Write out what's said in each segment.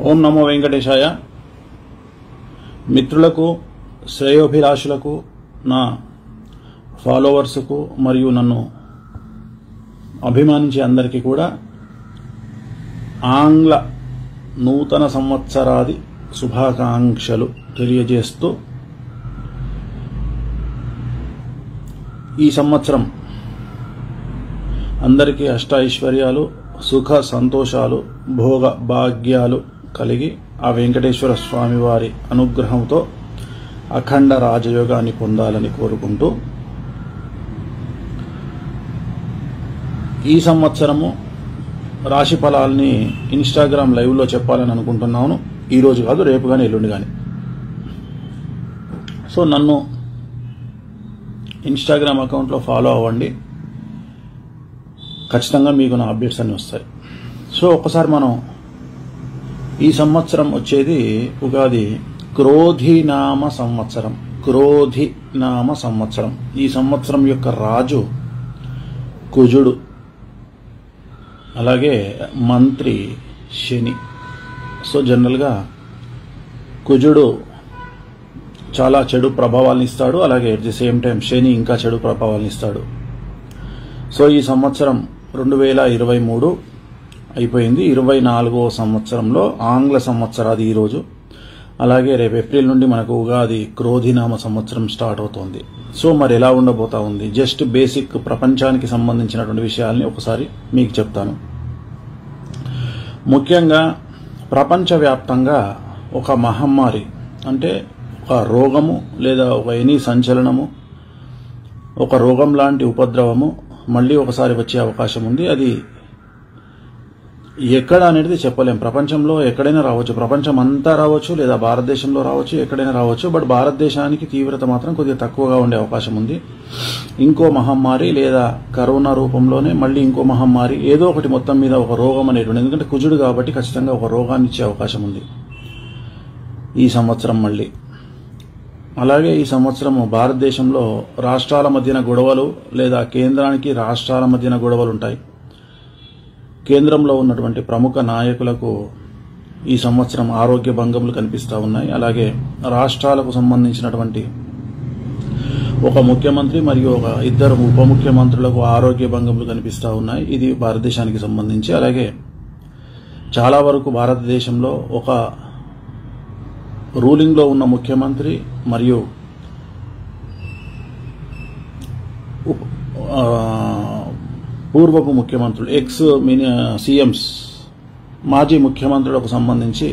ఓం నమో వెంకటేశాయ. మిత్రులకు, శ్రేయోభిలాషులకు, నా ఫాలోవర్స్కు మరియు నన్ను అభిమానించే అందరికీ కూడా ఆంగ్ల నూతన సంవత్సరాది శుభాకాంక్షలు తెలియజేస్తూ, ఈ సంవత్సరం అందరికీ అష్టైశ్వర్యాలు, సుఖ సంతోషాలు, భోగ భాగ్యాలు కలిగి ఆ వెంకటేశ్వర స్వామి వారి అనుగ్రహంతో అఖండ రాజయోగాన్ని పొందాలని కోరుకుంటూ, ఈ సంవత్సరము రాశి ఫలాల్ని ఇన్స్టాగ్రామ్ లైవ్లో చెప్పాలని అనుకుంటున్నాను. ఈరోజు కాదు, రేపు కానీ ఎల్లుండి కానీ. సో నన్ను ఇన్స్టాగ్రామ్ అకౌంట్లో ఫాలో అవ్వండి, ఖచ్చితంగా మీకు నా అప్డేట్స్ అన్నీ వస్తాయి. సో ఒకసారి మనం ఈ సంవత్సరం వచ్చేది ఉగాది క్రోధినామ సంవత్సరం. క్రోధినామ సంవత్సరం. ఈ సంవత్సరం యొక్క రాజు కుజుడు, అలాగే మంత్రి శని. సో జనరల్గా కుజుడు చాలా చెడు ప్రభావాలను ఇస్తాడు, అలాగే అట్ ది సేమ్ టైం శని ఇంకా చెడు ప్రభావాలను ఇస్తాడు. సో ఈ సంవత్సరం 2023 అయిపోయింది. 24వ సంవత్సరంలో ఆంగ్ల సంవత్సరాది ఈరోజు. అలాగే రేపు ఏప్రిల్ నుండి మనకు ఉగాది క్రోధినామ సంవత్సరం స్టార్ట్ అవుతోంది. సో మరి ఎలా ఉండబోతా ఉంది, జస్ట్ బేసిక్ ప్రపంచానికి సంబంధించినటువంటి విషయాల్ని ఒకసారి మీకు చెప్తాను. ముఖ్యంగా ప్రపంచవ్యాప్తంగా ఒక మహమ్మారి, అంటే ఒక రోగము లేదా ఒక ఎనీ సంచలనము, ఒక రోగం లాంటి ఉపద్రవము మళ్ళీ ఒకసారి వచ్చే అవకాశం ఉంది. అది ఎక్కడ అనేది చెప్పలేం. ప్రపంచంలో ఎక్కడైనా రావచ్చు, ప్రపంచం అంతా రావచ్చు, లేదా భారతదేశంలో రావచ్చు, ఎక్కడైనా రావచ్చు. బట్ భారతదేశానికి తీవ్రత మాత్రం కొద్దిగా తక్కువగా ఉండే అవకాశం ఉంది. ఇంకో మహమ్మారి లేదా కరోనా రూపంలోనే మళ్ళీ ఇంకో మహమ్మారి, ఏదో ఒకటి మొత్తం మీద ఒక రోగం అనేటువంటి, ఎందుకంటే కుజుడు కాబట్టి ఖచ్చితంగా ఒక రోగాన్ని ఇచ్చే అవకాశం ఉంది ఈ సంవత్సరం మళ్ళీ. అలాగే ఈ సంవత్సరం భారతదేశంలో రాష్ట్రాల మధ్యన గొడవలు, లేదా కేంద్రానికి రాష్ట్రాల మధ్యన గొడవలు ఉంటాయి. కేంద్రంలో ఉన్నటువంటి ప్రముఖ నాయకులకు ఈ సంవత్సరం ఆరోగ్య భంగములు కనిపిస్తూ ఉన్నాయి. అలాగే రాష్ట్రాలకు సంబంధించినటువంటి ఒక ముఖ్యమంత్రి మరియు ఒక ఇద్దరు ఉప ముఖ్యమంత్రులకు ఆరోగ్య భంగములు కనిపిస్తూ ఉన్నాయి. ఇది భారతదేశానికి సంబంధించి. అలాగే చాలా వరకు భారతదేశంలో ఒక రూలింగ్లో ఉన్న ముఖ్యమంత్రి మరియు పూర్వపు ముఖ్యమంత్రులు, ఎక్స్ సీఎంస్, మాజీ ముఖ్యమంత్రులకు సంబంధించి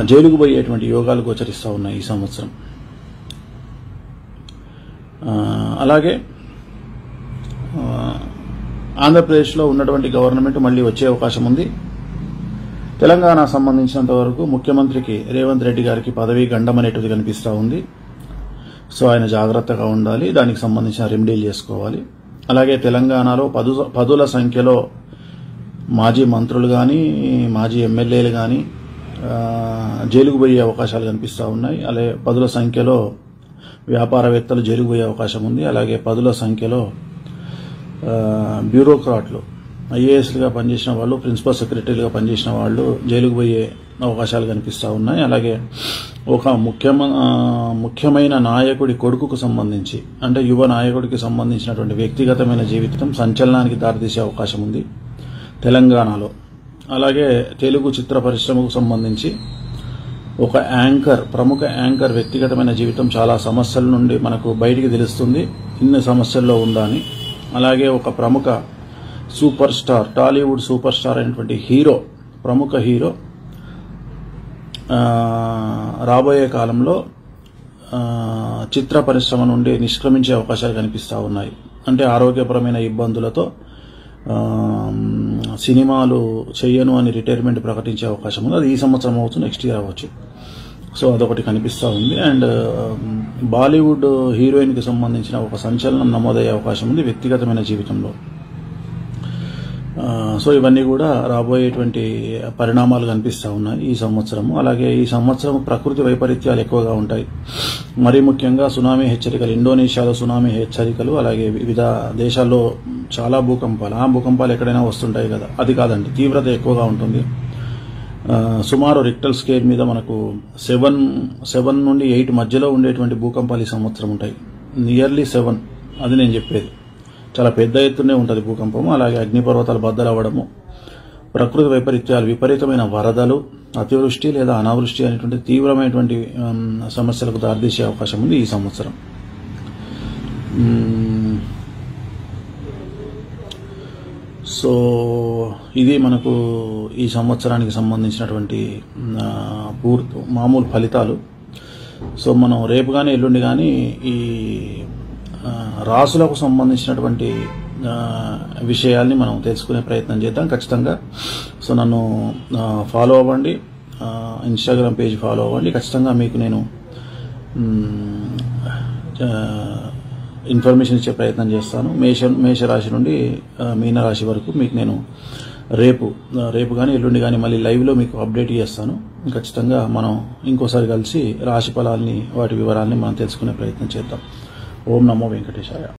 జైలుకు పోయేటువంటి యోగాలు గోచరిస్తూ ఉన్నాయి ఈ సంవత్సరం. అలాగే ఆంధ్రప్రదేశ్లో ఉన్నటువంటి గవర్నమెంట్ మళ్ళీ వచ్చే అవకాశం ఉంది. తెలంగాణ సంబంధించినంత వరకు ముఖ్యమంత్రికి రేవంత్ రెడ్డి గారికి పదవీ గండం అనేటిది కనిపిస్తూ ఉంది. సో ఆయన జాగ్రత్తగా ఉండాలి, దానికి సంబంధించిన రెమెడీలు చేసుకోవాలి. అలాగే తెలంగాణలో పదుల సంఖ్యలో మాజీ మంత్రులు కానీ, మాజీ ఎమ్మెల్యేలు కానీ జైలుకు పోయే అవకాశాలు కనిపిస్తూ ఉన్నాయి. అలాగే పదుల సంఖ్యలో వ్యాపారవేత్తలు జైలుకు పోయే అవకాశం ఉంది. అలాగే పదుల సంఖ్యలో బ్యూరోక్రాట్లు, ఐఏఎస్లుగా పనిచేసిన వాళ్ళు, ప్రిన్సిపల్ సెక్రటరీలుగా పనిచేసిన వాళ్ళు జైలుకు పోయే అవకాశాలు కనిపిస్తూ ఉన్నాయి. అలాగే ఒక ముఖ్యమైన నాయకుడి కొడుకుకు సంబంధించి, అంటే యువ నాయకుడికి సంబంధించినటువంటి వ్యక్తిగతమైన జీవితం సంచలనానికి దారితీసే అవకాశం ఉంది తెలంగాణలో. అలాగే తెలుగు చిత్ర పరిశ్రమకు సంబంధించి ఒక యాంకర్, ప్రముఖ యాంకర్ వ్యక్తిగతమైన జీవితం చాలా సమస్యల నుండి మనకు బయటికి తెలుస్తుంది, ఇన్ని సమస్యల్లో ఉందని. అలాగే ఒక ప్రముఖ super star, Tollywood super star అయినటువంటి హీరో, ప్రముఖ హీరో రాబోయే కాలంలో చిత్ర పరిశ్రమ నుండి నిష్క్రమించే అవకాశాలు కనిపిస్తూ ఉన్నాయి. అంటే ఆరోగ్యపరమైన ఇబ్బందులతో సినిమాలు చెయ్యను అని రిటైర్మెంట్ ప్రకటించే అవకాశం ఉంది. అది ఈ సంవత్సరం అవచ్చు, నెక్స్ట్ ఇయర్ అవ్వచ్చు. సో అదొకటి కనిపిస్తూ ఉంది. అండ్ బాలీవుడ్ హీరోయిన్కి సంబంధించిన ఒక సంచలనం నమోదయ్యే అవకాశం ఉంది వ్యక్తిగతమైన జీవితంలో. సో ఇవన్నీ కూడా రాబోయేటువంటి పరిణామాలు కనిపిస్తూ ఉన్నాయి ఈ సంవత్సరము. అలాగే ఈ సంవత్సరం ప్రకృతి వైపరీత్యాలు ఎక్కువగా ఉంటాయి. మరీ ముఖ్యంగా సునామీ హెచ్చరికలు, ఇండోనేషియాలో సునామీ హెచ్చరికలు, అలాగే వివిధ దేశాల్లో చాలా భూకంపాలు. ఆ భూకంపాలు ఎక్కడైనా వస్తుంటాయి కదా, అది కాదండి, తీవ్రత ఎక్కువగా ఉంటుంది. సుమారు రిక్టర్ స్కేల్ మీద మనకు 7 నుండి 8 మధ్యలో ఉండేటువంటి భూకంపాలు ఈ సంవత్సరం ఉంటాయి. నియర్లీ 7 అది నేను చెప్పేది. చాలా పెద్ద ఎత్తునే ఉంటుంది భూకంపము. అలాగే అగ్నిపర్వతాలు బద్దలవ్వడము, ప్రకృతి వైపరీత్యాలు, విపరీతమైన వరదలు, అతివృష్టి లేదా అనావృష్టి అనేటువంటి తీవ్రమైనటువంటి సమస్యలకు దారితీసే అవకాశం ఉంది ఈ సంవత్సరం. సో ఇది మనకు ఈ సంవత్సరానికి సంబంధించినటువంటి మామూలు ఫలితాలు. సో మనం రేపు కానీ ఎల్లుండి కానీ ఈ రాసులకు సంబంధించినటువంటి విషయాల్ని మనం తెలుసుకునే ప్రయత్నం చేద్దాం ఖచ్చితంగా. సో నన్ను ఫాలో అవ్వండి, ఇన్స్టాగ్రామ్ పేజ్ ఫాలో అవ్వండి. ఖచ్చితంగా మీకు నేను ఇన్ఫర్మేషన్ ఇచ్చే ప్రయత్నం చేస్తాను. మేషరాశి నుండి మీనరాశి వరకు మీకు నేను రేపు కానీ ఎల్లుండి కానీ మళ్ళీ లైవ్లో మీకు అప్డేట్ చేస్తాను. ఖచ్చితంగా మనం ఇంకోసారి కలిసి రాశి ఫలాల్ని, వాటి వివరాల్ని మనం తెలుసుకునే ప్రయత్నం చేద్దాం. ఓం నమో వెంకటేశాయ.